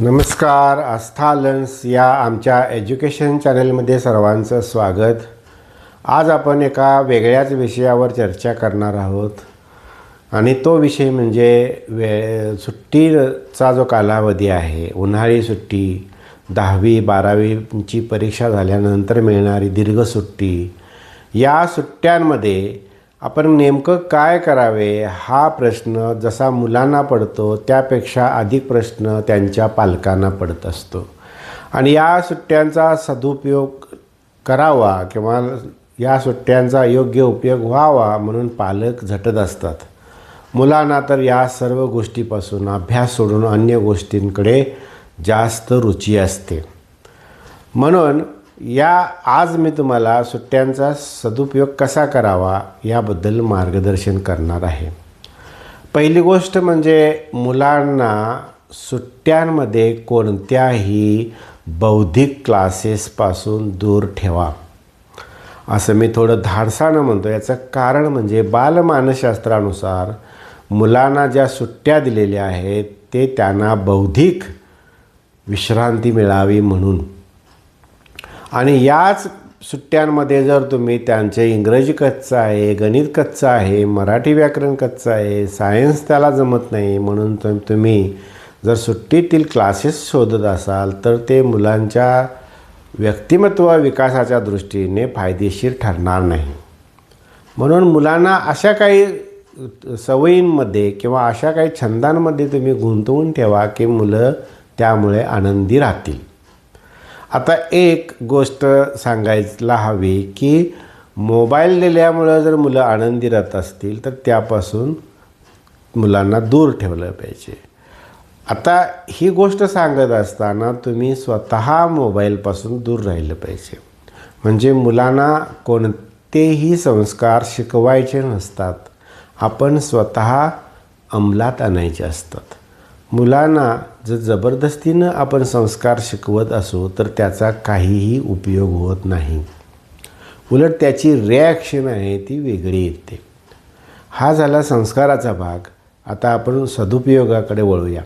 नमस्कार. आस्था लर्न्स या आमच्या एज्युकेशन चॅनलमध्ये सर्वांचं स्वागत. आज आपण एका वेगळ्याच विषयावर चर्चा करणार आहोत आणि तो विषय म्हणजे सुट्टीचा जो कालावधी आहे, उन्हाळी सुट्टी, 10वी 12वीची परीक्षा झाल्यानंतर मिळणारी दीर्घ सुट्टी. या सुट्ट्यांमध्ये आपण नेमकं काय करावे हा प्रश्न जसा मुलांना पडतो त्यापेक्षा अधिक प्रश्न त्यांच्या पालकांना पडत असतो. आणि या सुट्ट्यांचा सदुपयोग करावा किंवा या सुट्ट्यांचा योग्य उपयोग व्हावा म्हणून पालक झटत असतात. मुलांना तर या सर्व गोष्टीपासून अभ्यास सोडून अन्य गोष्टींकडे जास्त रुची असते. म्हणून आज मी तुम्हाला सुट्ट्यांचा सदुपयोग कसा करावा याबद्दल मार्गदर्शन करणार आहे. पहिली गोष्ट म्हणजे मुलांना सुट्ट्यांमध्ये कोणत्याही बौद्धिक क्लासेसपासून दूर ठेवा. असं मी थोडं धाडसानं म्हणतो. याचं कारण म्हणजे बालमानसशास्त्रानुसार मुलांना ज्या सुट्ट्या दिलेल्या आहेत ते त्यांना बौद्धिक विश्रांती मिळावी म्हणून. आणि याच सुट्ट्यांमध्ये जर तुम्ही त्यांचे इंग्रजी कच्चं आहे, गणित कच्चं आहे, मराठी व्याकरण कच्चं आहे, सायन्स त्याला जमत नाही म्हणून तुम्ही जर सुट्टीतील क्लासेस शोधत असाल तर ते मुलांच्या व्यक्तिमत्व विकासाच्या दृष्टीने फायदेशीर ठरणार नाही. म्हणून मुलांना अशा काही सवयींमध्ये किंवा अशा काही छंदांमध्ये तुम्ही गुंतवून ठेवा की मुलं त्यामुळे आनंदी राहतील. आता एक गोष्ट सांगायला हवी की मोबाईल दिल्यामुळं जर मुलं आनंदी राहत असतील तर त्यापासून मुलांना दूर ठेवलं पाहिजे. आता ही गोष्ट सांगत असताना तुम्ही स्वतः मोबाईलपासून दूर राहिलं पाहिजे. म्हणजे मुलांना कोणतेही संस्कार शिकवायचे नसतात, आपण स्वतः अंमलात आणायचे असतात. मुलांना जर जबरदस्तीनं आपण संस्कार शिकवत असू तर त्याचा काहीही उपयोग होत नाही. उलट त्याची रिॲक्शन आहे ती वेगळी येते. हा झाला संस्काराचा भाग. आता आपण सदुपयोगाकडे वळूया.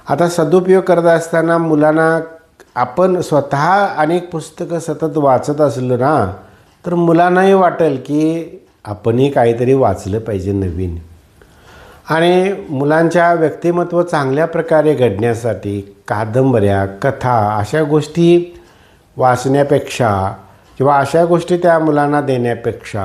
आता सदुपयोग करत असताना मुलांना आपण स्वतः अनेक पुस्तकं सतत वाचत असलो ना तर मुलांनाही वाटेल की आपणही काहीतरी वाचलं पाहिजे नवीन. आणि मुलांच्या व्यक्तिमत्व चांगल्या प्रकारे घडण्यासाठी कादंबऱ्या, कथा अशा गोष्टी वाचण्यापेक्षा किंवा अशा गोष्टी त्या मुलांना देण्यापेक्षा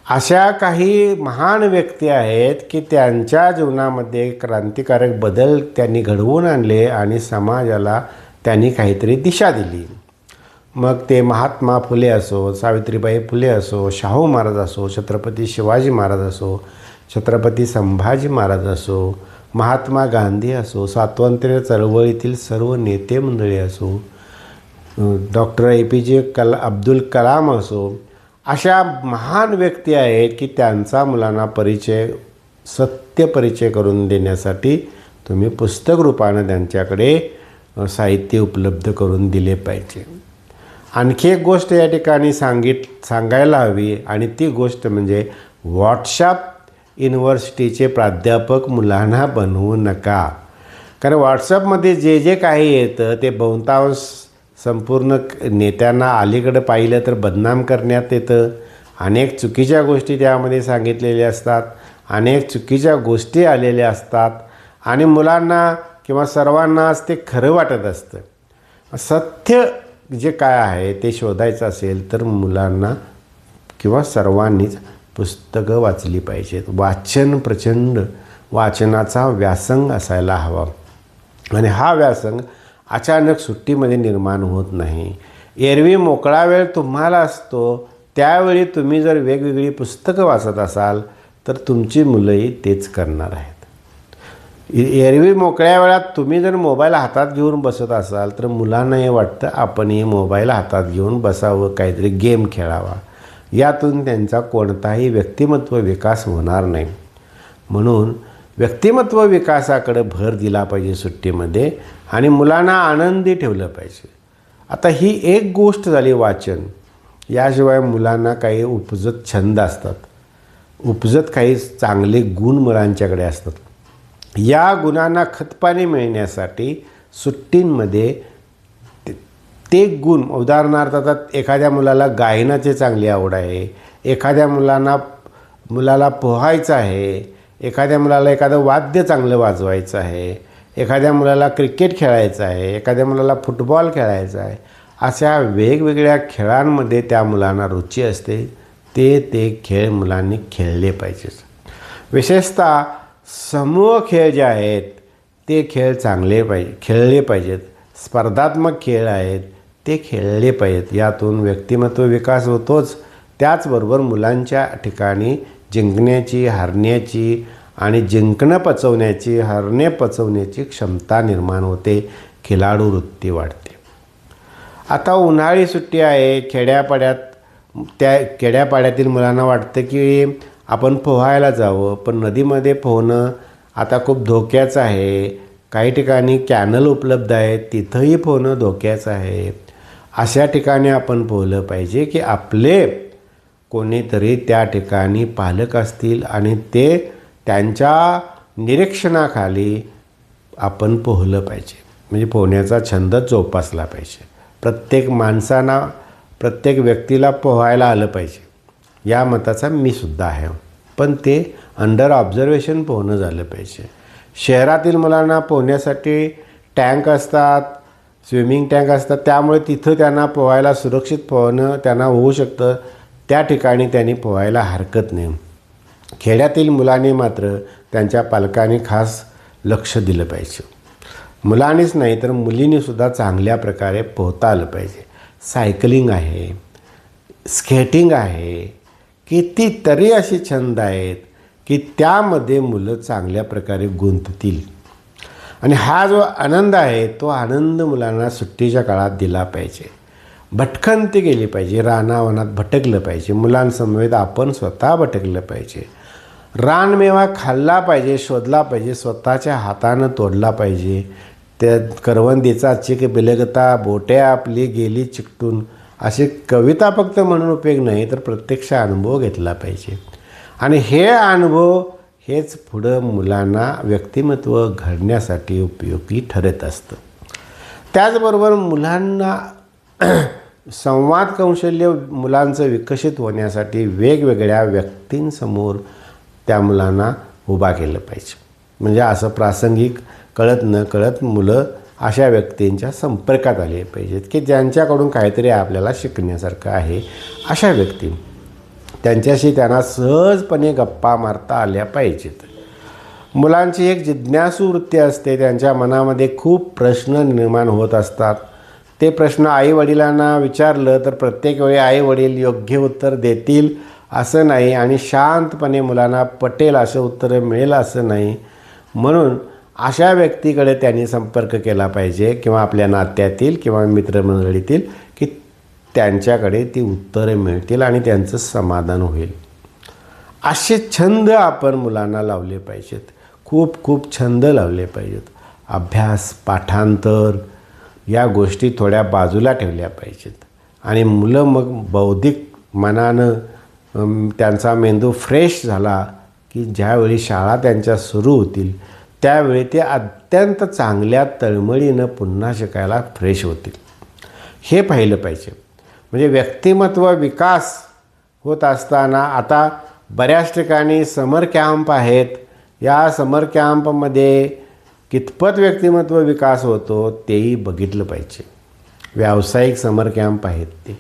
अशा काही महान व्यक्ती आहेत की त्यांच्या जीवनामध्ये क्रांतिकारक बदल त्यांनी घडवून आणले आणि समाजाला त्यांनी काहीतरी दिशा दिली. मग ते महात्मा फुले असो, सावित्रीबाई फुले असो, शाहू महाराज असो, छत्रपती शिवाजी महाराज असो, छत्रपती संभाजी महाराज असो, महात्मा गांधी असो, स्वातंत्र्य चळवळीतील सर्व नेते मंडळी असो, डॉक्टर APJ अब्दुल कलाम असो, अशा महान व्यक्ती आहेत की त्यांचा मुलांना सत्य परिचय करून देण्यासाठी तुम्ही पुस्तक रूपानं त्यांच्याकडे साहित्य उपलब्ध करून दिले पाहिजे. आणखी एक गोष्ट या ठिकाणी सांगायला हवी आणि ती गोष्ट म्हणजे व्हॉट्सॲप युनिव्हर्सिटीचे प्राध्यापक मुलांना बनवू नका. कारण व्हॉट्सॲपमध्ये जे काही येतं ते बहुतांश संपूर्ण नेत्यांना अलीकडं पाहिलं तर बदनाम करण्यात येतं. अनेक चुकीच्या गोष्टी त्यामध्ये सांगितलेल्या असतात, अनेक चुकीच्या गोष्टी आलेल्या असतात आणि मुलांना किंवा सर्वांनाच ते खरं वाटत असतं. सत्य जे काय आहे ते शोधायचं असेल तर मुलांना किंवा सर्वांनीच पुस्तकं वाचली पाहिजेत. प्रचंड वाचनाचा व्यासंग असायला हवा आणि हा व्यासंग अचानक सुट्टीमध्ये निर्माण होत नाही. एरवी मोकळा वेळ तुम्हाला असतो त्यावेळी तुम्ही जर वेगवेगळी पुस्तकं वाचत असाल तर तुमची मुलंही तेच करणार आहेत. एरवी मोकळ्या वेळात तुम्ही जर मोबाईल हातात घेऊन बसत असाल तर मुलांनाही वाटतं आपणही मोबाईल हातात घेऊन बसावं, काहीतरी गेम खेळावा. यातून त्यांचा कोणताही व्यक्तिमत्व विकास होणार नाही. म्हणून व्यक्तिमत्व विकासाकडे भर दिला पाहिजे सुट्टीमध्ये आणि मुलांना आनंदी ठेवलं पाहिजे. आता ही एक गोष्ट झाली वाचन. याशिवाय मुलांना काही उपजत छंद असतात, उपजत काही चांगले गुण मुलांच्याकडे असतात. या गुणांना खतपाणी मिळण्यासाठी सुट्टींमध्ये ते गुण, उदाहरणार्थ आता एखाद्या मुलाला गायनाची चांगली आवड आहे, एखाद्या मुलाला पोहायचं आहे, एखाद्या मुलाला एखादं वाद्य चांगलं वाजवायचं आहे, एखाद्या मुलाला क्रिकेट खेळायचं आहे, एखाद्या मुलाला फुटबॉल खेळायचा आहे, अशा वेगवेगळ्या खेळांमध्ये त्या मुलांना रुची असते, ते खेळ मुलांनी खेळले पाहिजेत. विशेषतः समूह खेळ जे आहेत ते खेळ खेळले पाहिजेत. स्पर्धात्मक खेळ आहेत ते खेळले पाहिजेत. यातून व्यक्तिमत्व विकास होतोच, त्याचबरोबर मुलांच्या ठिकाणी जिंकण्याची, हारण्याची आणि जिंकणं पचवण्याची, हरणे पचवण्याची क्षमता निर्माण होते, खिलाडू वृत्ती वाढते. आता उन्हाळी सुट्टी आहे, खेड्यापाड्यातील मुलांना वाटतं की आपण पोहायला जावं, पण नदीमध्ये पोहणं आता खूप धोक्याचं आहे. काही ठिकाणी कॅनल उपलब्ध आहेत, तिथंही पोहणं धोक्याचं आहे. अशा ठिकाणी आपण पोहलं पाहिजे की आपले कोणीतरी त्या ठिकाणी पालक असतील आणि त्यांच्या निरीक्षणाखाली आपण पोहलं पाहिजे. म्हणजे पोहण्याचा छंद जोपासला पाहिजे. प्रत्येक व्यक्तीला पोहायला आलं पाहिजे, या मताचा मी सुद्धा आहे. पण ते अंडर ऑब्झर्वेशन पोहणं झालं पाहिजे. शहरातील मुलांना पोहण्यासाठी टँक असतात, स्विमिंग टँक असतात, त्यामुळे तिथं त्यांना पोहायला, सुरक्षित पोहणं त्यांना होऊ शकतं. त्या ठिकाणी त्यांनी पोहायला हरकत नाही. खेड्यातील मुलांनी मात्र त्यांच्या पालकांनी खास लक्ष दिलं पाहिजे. मुलांनीच नाही तर मुलींनीसुद्धा चांगल्या प्रकारे पोहता आलं पाहिजे. सायकलिंग आहे, स्केटिंग आहे, कितीतरी असे छंद आहेत की त्यामध्ये मुलं चांगल्या प्रकारे गुंततील. आणि हा जो आनंद आहे तो आनंद मुलांना सुट्टीच्या काळात दिला पाहिजे. भटकंती केली पाहिजे, रानावनात भटकलं पाहिजे. मुलांसमवेत आपण स्वतः भटकलं पाहिजे. रानमेवा खाल्ला पाहिजे, शोधला पाहिजे, स्वतःच्या हातानं तोडला पाहिजे. त्या करवंदीचा चिक बिलगता बोट्या आपली गेली चिकटून, अशी कविता फक्त म्हणून उपयोग नाही, तर प्रत्यक्ष अनुभव घेतला पाहिजे. आणि हे अनुभव हेच पुढं मुलांना व्यक्तिमत्व घडण्यासाठी उपयोगी ठरत असतं. त्याचबरोबर मुलांना संवाद कौशल्य मुलांचं विकसित होण्यासाठी वेगवेगळ्या व्यक्तींसमोर त्या मुलांना उभा केलं पाहिजे. म्हणजे असं प्रासंगिक कळत न कळत मुलं अशा व्यक्तींच्या संपर्कात आले पाहिजेत की ज्यांच्याकडून काहीतरी आपल्याला शिकण्यासारखं आहे. अशा व्यक्ती, त्यांच्याशी त्यांना सहजपणे गप्पा मारता आल्या पाहिजेत. मुलांची एक जिज्ञासू वृत्ती असते. त्यांच्या मनामध्ये खूप प्रश्न निर्माण होत असतात. ते प्रश्न आईवडिलांना विचारलं तर प्रत्येक वेळी आईवडील योग्य उत्तर देतील असं नाही आणि शांतपणे मुलांना पटेल असं उत्तर मिळेल असं नाही. म्हणून अशा व्यक्तीकडे त्यांनी संपर्क केला पाहिजे किंवा आपल्या नात्यातील किंवा मित्रमंडळीतील की त्यांच्याकडे ती उत्तरे मिळतील आणि त्यांचं समाधान होईल. असे छंद आपण मुलांना लावले पाहिजेत. खूप छंद लावले पाहिजेत. अभ्यास, पाठांतर या गोष्टी थोड्या बाजूला ठेवल्या पाहिजेत. आणि मुलं मग बौद्धिक मनानं त्यांचा मेंदू फ्रेश झाला की ज्यावेळी शाळा त्यांच्या सुरू होतील त्यावेळी ते अत्यंत चांगल्या तळमळीनं पुन्हा शिकायला फ्रेश होतील. हे पाहिलं पाहिजे. म्हणजे व्यक्तिमत्व विकास होत असताना आता बऱ्याच ठिकाणी समर कॅम्प आहेत. या समर कॅम्पमध्ये कितपत व्यक्तिमत्व विकास होतो तेही बघितलं पाहिजे. व्यावसायिक समर कॅम्प आहेत ते.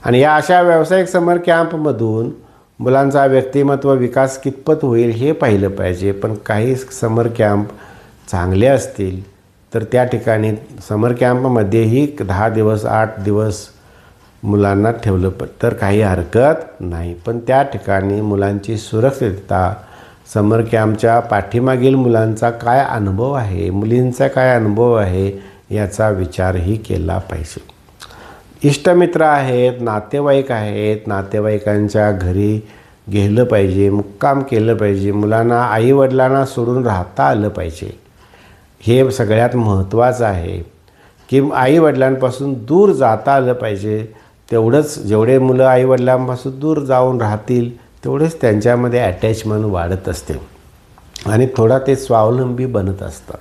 आणि या अशा व्यावसायिक समर कॅम्पमधून मुलांचा व्यक्तिमत्व विकास कितपत होईल हे पाहिलं पाहिजे. पण काही समर कॅम्प चांगले असतील तर त्या ठिकाणी समर कॅम्पमध्येही 10 दिवस 8 दिवस मुलांना ठेवलं तर काही हरकत नाही. पण त्या ठिकाणी मुलांची सुरक्षितता, समर कॅम्पच्या पाठीमागील मुलांचा काय अनुभव आहे, मुलींचा काय अनुभव आहे याचा विचारही केला पाहिजे. इष्टमित्र आहेत, नातेवाईक आहेत, नातेवाईकांच्या घरी गेलं पाहिजे, मुक्काम केलं पाहिजे. मुलांना आईवडिलांना सोडून राहता आलं पाहिजे. हे सगळ्यात महत्त्वाचं आहे की आईवडिलांपासून दूर जाता आलं पाहिजे. तेवढंच जेवढे मुलं आईवडिलांपासून दूर जाऊन राहतील तेवढेच त्यांच्यामध्ये अटॅचमेंट वाढत असते आणि थोडा ते स्वावलंबी बनत असतात.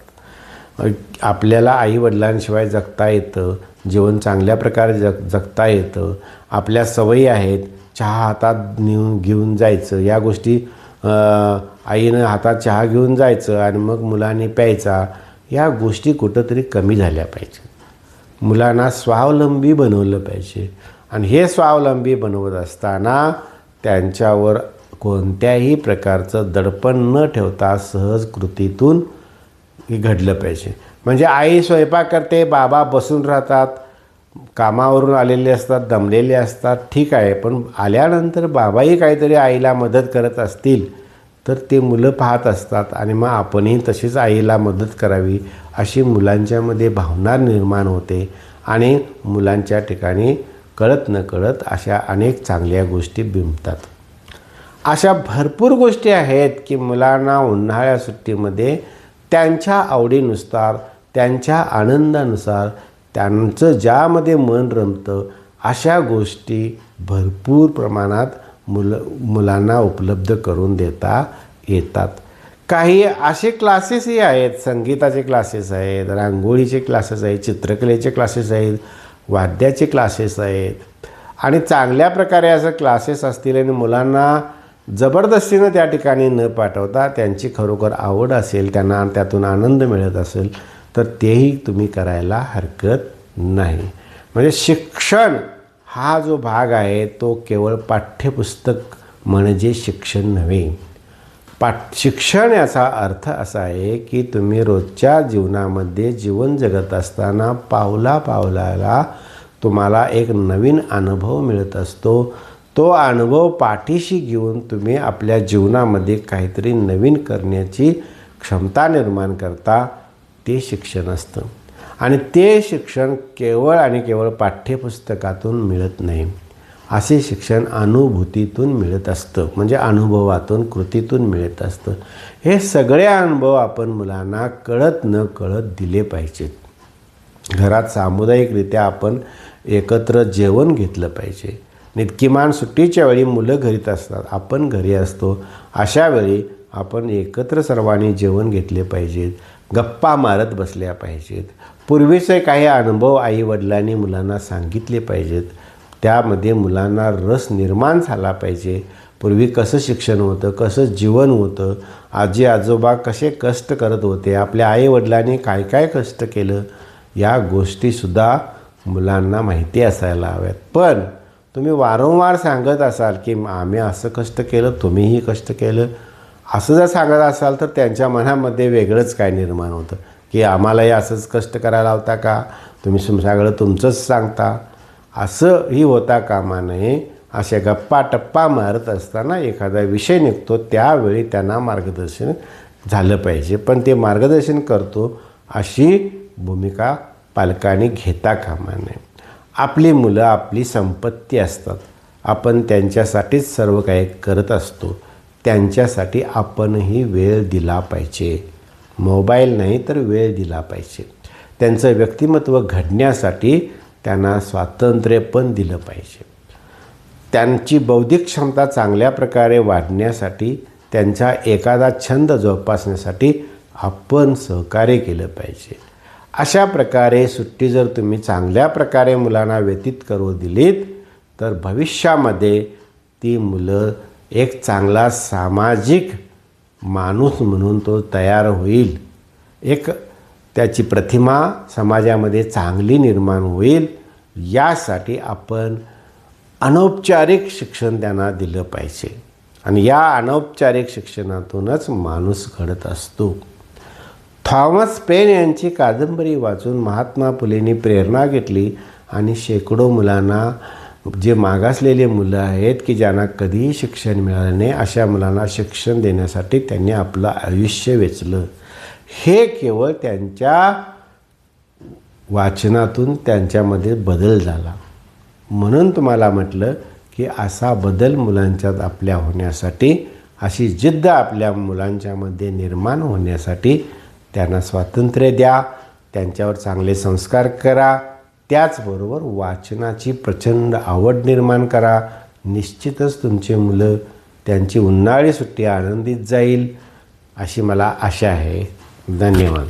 आपल्याला आईवडिलांशिवाय जगता येतं, जीवन चांगल्या प्रकारे जगता येतं. आपल्या सवयी आहेत, चहा हातात घेऊन जायचं, या गोष्टी आईनं हातात चहा घेऊन जायचं आणि मग मुलांनी प्यायचा, या गोष्टी कुठंतरी कमी झाल्या पाहिजे. मुलांना स्वावलंबी बनवलं पाहिजे. आणि हे स्वावलंबी बनवत असताना त्यांच्यावर कोणत्याही प्रकारचं दडपण न ठेवता सहज कृतीतून घडलं पाहिजे. म्हणजे आई स्वयंपाक करते, बाबा बसून राहतात, कामावरून आलेले असतात, दमलेले असतात, ठीक आहे. पण आल्यानंतर बाबाही काहीतरी आईला मदत करत असतील तर ते मुलं पाहत असतात आणि मग आपणही तशीच आईला मदत करावी अशी मुलांच्यामध्ये भावना निर्माण होते. आणि मुलांच्या ठिकाणी कळत नकळत अशा अनेक चांगल्या गोष्टी बिंबतात. अशा भरपूर गोष्टी आहेत की मुलांना उन्हाळ्या सुट्टीमध्ये त्यांच्या आवडीनुसार, त्यांच्या आनंदानुसार, त्यांचं ज्यामध्ये मन रमतं अशा गोष्टी भरपूर प्रमाणात मुलांना उपलब्ध करून देता येतात. काही असे क्लासेसही आहेत, संगीताचे क्लासेस आहेत, रांगोळीचे क्लासेस आहेत, चित्रकलेचे क्लासेस आहेत, वाद्याचे क्लासेस आहेत. आणि चांगल्या प्रकारे असं क्लासेस असतील आणि मुलांना जबरदस्तीनं त्या ठिकाणी न पाठवता त्यांची खरोखर आवड असेल, त्यांना त्यातून आनंद मिळत असेल तर तेही तुम्ही करायला हरकत नाही. म्हणजे शिक्षण हा जो भाग आहे तो केवळ पाठ्यपुस्तक म्हणजे शिक्षण नव्हे. शिक्षण याचा अर्थ असा आहे की तुम्ही रोजच्या जीवनामध्ये जीवन जगत असताना पावला पावलाला तुम्हाला एक नवीन अनुभव मिळत असतो. तो अनुभव पाठीशी घेऊन तुम्ही आपल्या जीवनामध्ये काहीतरी नवीन करण्याची क्षमता निर्माण करता, ते शिक्षण असतं. आणि ते शिक्षण केवळ आणि केवळ पाठ्यपुस्तकातून मिळत नाही. असे शिक्षण अनुभूतीतून मिळत असतं, म्हणजे अनुभवातून, कृतीतून मिळत असतं. हे सगळे अनुभव आपण मुलांना कळत न कळत दिले पाहिजेत. घरात सामुदायिकरित्या आपण एकत्र जेवण घेतलं पाहिजे. किमान सुट्टीच्या वेळी मुलं घरीत असतात, आपण घरी असतो, अशा वेळी आपण एकत्र सर्वांनी जेवण घेतले पाहिजेत, गप्पा मारत बसल्या पाहिजेत. पूर्वीचे काही अनुभव आईवडिलांनी मुलांना सांगितले पाहिजेत, त्यामध्ये मुलांना रस निर्माण झाला पाहिजे. पूर्वी कसं शिक्षण होतं, कसं जीवन होतं, आजी आजोबा कसे कष्ट करत होते, आपल्या आईवडिलांनी काय काय कष्ट केलं, या गोष्टीसुद्धा मुलांना माहिती असायला हव्यात. पण तुम्ही वारंवार सांगत असाल की आम्ही असं कष्ट केलं, तुम्हीही कष्ट केलं, असं जर सांगत असाल तर त्यांच्या मनामध्ये वेगळंच काय निर्माण होतं की आम्हालाही असंच कष्ट करायला होता का, तुम्ही सगळं तुमचंच सांगता, असंही होता कामा नये. अशा गप्पा टप्पा मारत असताना एखादा विषय निघतो, त्यावेळी त्यांना मार्गदर्शन झालं पाहिजे. पण ते मार्गदर्शन करतो अशी भूमिका पालकांनी घेता कामा नये. आपली मुलं आपली संपत्ती असतात, आपण त्यांच्यासाठीच सर्व काही करत असतो. त्यांच्यासाठी आपणही वेळ दिला पाहिजे, मोबाईल नाही तर वेळ दिला पाहिजे. त्यांचं व्यक्तिमत्व घडण्यासाठी त्यांना स्वातंत्र्य पण दिलं पाहिजे. त्यांची बौद्धिक क्षमता चांगल्या प्रकारे वाढण्यासाठी, त्यांचा एखादा छंद जोपासण्यासाठी आपण सहकार्य केलं पाहिजे. अशा प्रकारे सुट्टी जर तुम्ही चांगल्या प्रकारे मुलांना व्यतीत करू दिलीत तर भविष्यामध्ये ती मुलं एक चांगला सामाजिक माणूस म्हणून तो तयार होईल. एक त्याची प्रतिमा समाजामध्ये चांगली निर्माण होईल. यासाठी आपण अनौपचारिक शिक्षण त्यांना दिलं पाहिजे. आणि या अनौपचारिक शिक्षणातूनच माणूस घडत असतो. थॉमस पेन यांची कादंबरी वाचून महात्मा फुलेंनी प्रेरणा घेतली आणि शेकडो मुलांना, जे मागासलेले मुलं आहेत की ज्यांना कधीही शिक्षण मिळालं नाही, अशा मुलांना शिक्षण देण्यासाठी त्यांनी आपलं आयुष्य वेचलं. हे केवळ त्यांच्या वाचनातून त्यांच्यामध्ये बदल झाला. म्हणून तुम्हाला म्हटलं की असा बदल मुलांच्यात आपल्या होण्यासाठी, अशी जिद्द आपल्या मुलांच्यामध्ये निर्माण होण्यासाठी त्यांना स्वातंत्र्य द्या, त्यांच्यावर चांगले संस्कार करा. त्याचबरोबर वाचनाची प्रचंड आवड निर्माण करा. निश्चितच तुमचे मुलं, त्यांची उन्हाळी सुट्टी आनंदित जाईल अशी मला आशा आहे. धन्यवाद.